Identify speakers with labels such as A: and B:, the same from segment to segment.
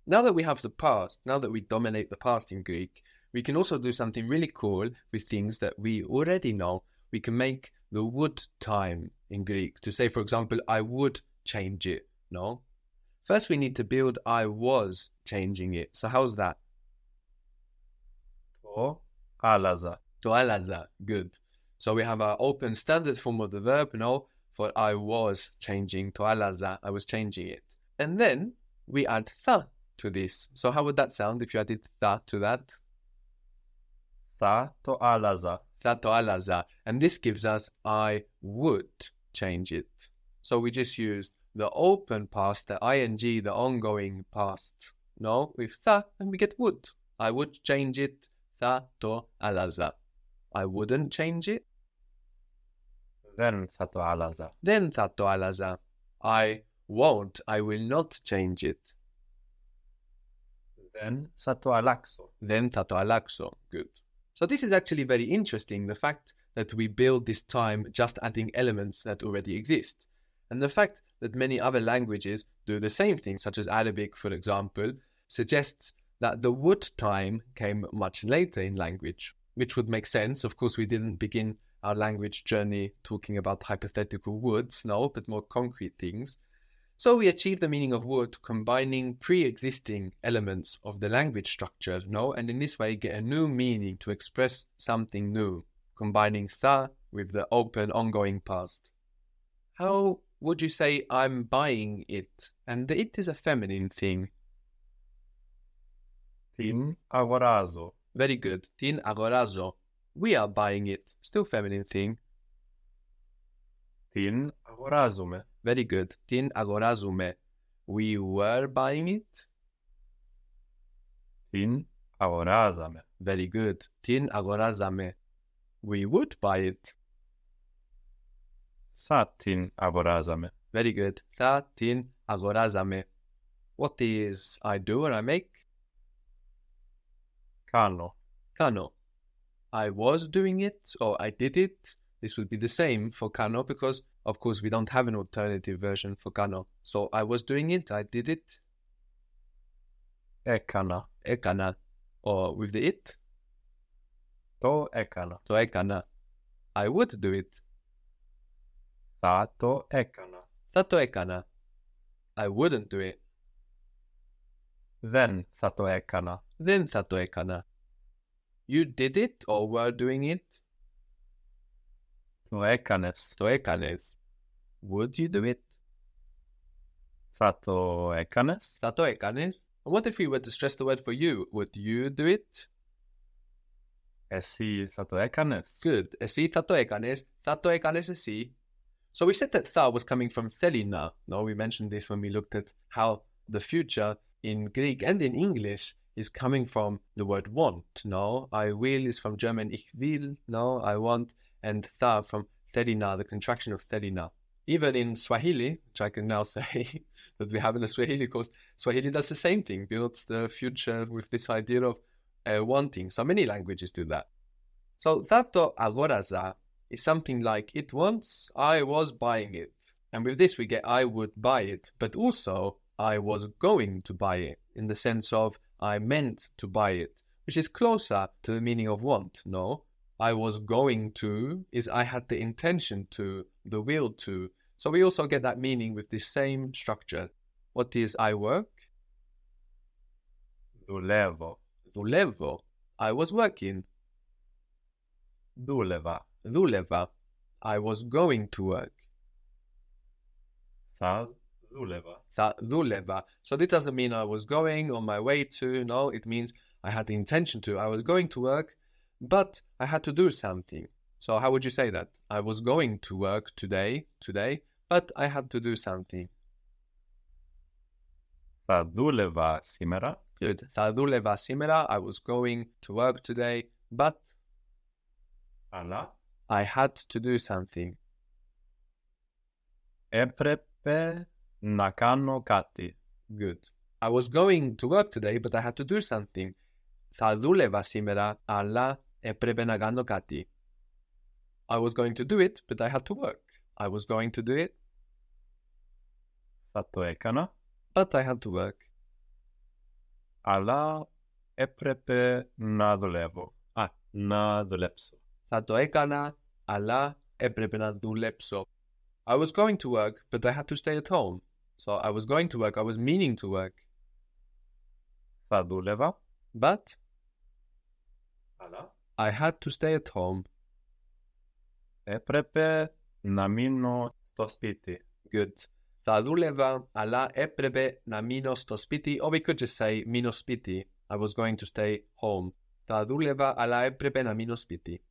A: Now that we have the past, now that we dominate the past in Greek, we can also do something really cool with things that we already know. We can make the would time in Greek to say, for example, I would change it. No? First, we need to build I was changing it. So how's that?
B: To άλλαζα.
A: To άλλαζα. Good. So we have our open standard form of the verb, no? For I was changing. To άλλαζα. I was changing it. And then we add tha to this. So how would that sound if you added tha to that?
B: Θα το άλλαζα.
A: Tha to άλλαζα. And this gives us I would change it. So we just used the open past, the ing, the ongoing past, no? With tha, and we get would. I would change it. Tha to άλλαζα. I wouldn't change it.
B: Δεν θα το άλλαζα.
A: Then θα το άλλαζα. I won't, I will not change it.
B: Δεν θα το αλλάξω.
A: Then θα το αλλάξω. Good. So this is actually very interesting, the fact that we build this time just adding elements that already exist. And the fact that many other languages do the same thing, such as Arabic, for example, suggests that the would time came much later in language, which would make sense. Of course, we didn't begin our language journey talking about hypothetical would's, no, but more concrete things. So we achieve the meaning of would combining pre-existing elements of the language structure, no, and in this way get a new meaning to express something new, combining tha with the open ongoing past. How would you say I'm buying it? And the it is a feminine thing.
B: Την αγοράζω.
A: Very good. Tin αγοράζω. We are buying it. Still feminine thing.
B: Την αγοράζουμε.
A: Very good. Tin αγοράζουμε. We were buying it.
B: Την αγοράζαμε.
A: Very good. Tin αγοράζαμε. We would buy it.
B: Θα την αγοράζαμε.
A: Very good. Θα την αγοράζαμε. What is I do or I make?
B: Κάνω.
A: Κάνω. I was doing it or I did it. This would be the same for κάνω because, of course, we don't have an alternative version for κάνω. So I was doing it, I did it.
B: Έκανα.
A: Έκανα. Or with the it,
B: Το έκανα.
A: το έκανα. I would do it.
B: Θα το έκανα.
A: Θα το έκανα. I wouldn't do it.
B: Δεν θα το έκανα.
A: Δεν θα το έκανα. You did it or were doing it.
B: Το έκανες.
A: Το έκανες. Would you do it?
B: Θα το έκανες.
A: Θα το έκανες. And what if we were to stress the word for you? Would you do it?
B: Εσύ θα το έκανες.
A: Good. Εσύ θα το έκανες. Θα το έκανες εσύ. So we said that tha was coming from thelina. No, we mentioned this when we looked at how the future in Greek and in English is coming from the word want. No, I will is from German ich will. No, I want. And tha from thelina, the contraction of thelina. Even in Swahili, which I can now say that we have in a Swahili course, Swahili does the same thing, builds the future with this idea of wanting. So many languages do that. So thato agoraza is something like it wants, I was buying it. And with this we get I would buy it, but also I was going to buy it in the sense of I meant to buy it, which is closer to the meaning of want, no? I was going to is I had the intention to, the will to. So we also get that meaning with the same structure. What is I work?
B: Δουλεύω.
A: Δουλεύω. I was working.
B: Δούλευα.
A: Δούλευα. I was going to work.
B: Θα δούλευα.
A: Θα δούλευα. So this doesn't mean I was going on my way to. No, it means I had the intention to. I was going to work, but I had to do something. So how would you say that? I was going to work today, but I had to do something.
B: Θα δούλευα σήμερα.
A: Good. Θα δούλευα σήμερα. I was going to work today, but
B: Αλλά
A: I had to do something.
B: έπρεπε να κάνω κάτι.
A: Good. I was going to work today, but I had to do something. Θα δούλευα σήμερα, αλλά έπρεπε να κάνω κάτι. I was going to do it, but I had to work. I was going to do it,
B: Θα το έκανα.
A: but I had to work.
B: Αλλά έπρεπε να δουλεύω. Να δουλέψω.
A: Θα το έκανα, αλλά έπρεπε να δουλέψω. I was going to work, but I had to stay at home. So I was going to work, I was meaning to work.
B: Θα δούλευα.
A: But
B: Αλλά
A: I had to stay at home.
B: έπρεπε να μείνω στο σπίτι.
A: Good. Θα δούλευα, αλλά έπρεπε να μείνω στο σπίτι. Or we could just say μείνω σπίτι. I was going to stay home. Θα δούλευα, αλλά έπρεπε να μείνω σπίτι.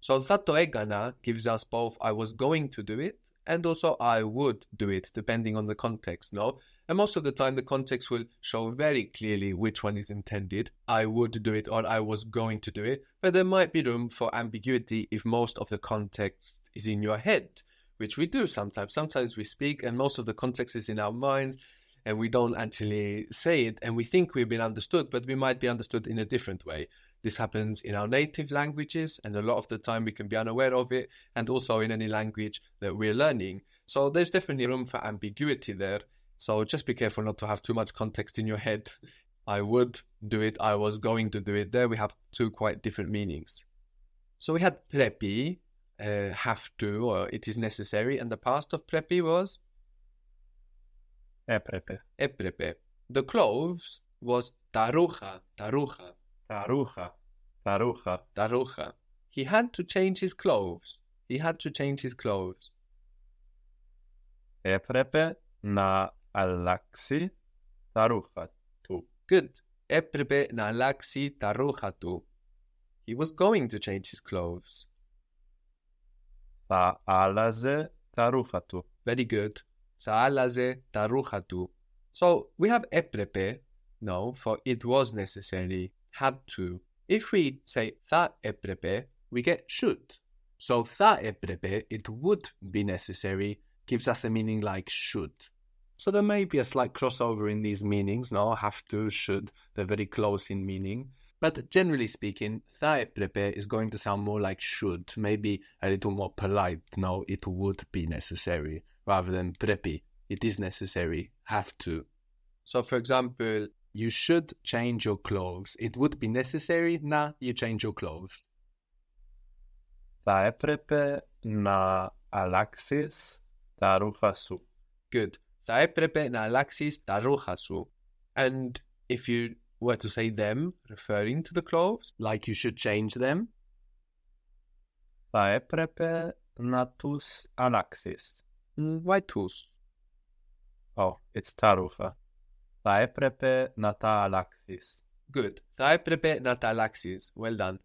A: So θα το έκανα gives us both I was going to do it and also I would do it, depending on the context, no? And most of the time, the context will show very clearly which one is intended. I would do it or I was going to do it. But there might be room for ambiguity if most of the context is in your head, which we do sometimes. Sometimes we speak and most of the context is in our minds and we don't actually say it and we think we've been understood, but we might be understood in a different way. This happens in our native languages and a lot of the time we can be unaware of it, and also in any language that we're learning. So there's definitely room for ambiguity there. So just be careful not to have too much context in your head. I would do it, I was going to do it. There we have two quite different meanings. So we had prepi, have to, or it is necessary, and the past of prepi was
B: Έπρεπε.
A: έπρεπε. The clothes was τα ρούχα.
B: Τα ρούχα.
A: He had to change his clothes. He had to change his clothes.
B: Έπρεπε να αλλάξει τα ρούχα του.
A: Good. Έπρεπε να αλλάξει τα ρούχα του. He was going to change his clothes.
B: Θα άλλαζε τα ρούχα του.
A: Very good. Θα άλλαζε τα ρούχα του. So we have έπρεπε, no, for it was necessary, had to. If we say θα έπρεπε, we get should. So θα έπρεπε, it would be necessary, gives us a meaning like should. So there may be a slight crossover in these meanings, no, have to, should, they're very close in meaning. But generally speaking, θα έπρεπε is going to sound more like should, maybe a little more polite, no, it would be necessary, rather than πρέπει, it is necessary, have to. So for example, you should change your clothes. It would be necessary να you change your clothes.
B: Θα έπρεπε να αλλάξεις τα ρούχα σου.
A: Good. Θα έπρεπε να αλλάξεις τα ρούχα σου. And if you were to say them, referring to the clothes, like you should change them,
B: Θα έπρεπε να τους αλλάξεις.
A: why τους?
B: Oh, it's τα ρούχα. Θα έπρεπε να τα αλλάξεις.
A: Good. Θα έπρεπε να τα αλλάξεις. Well done.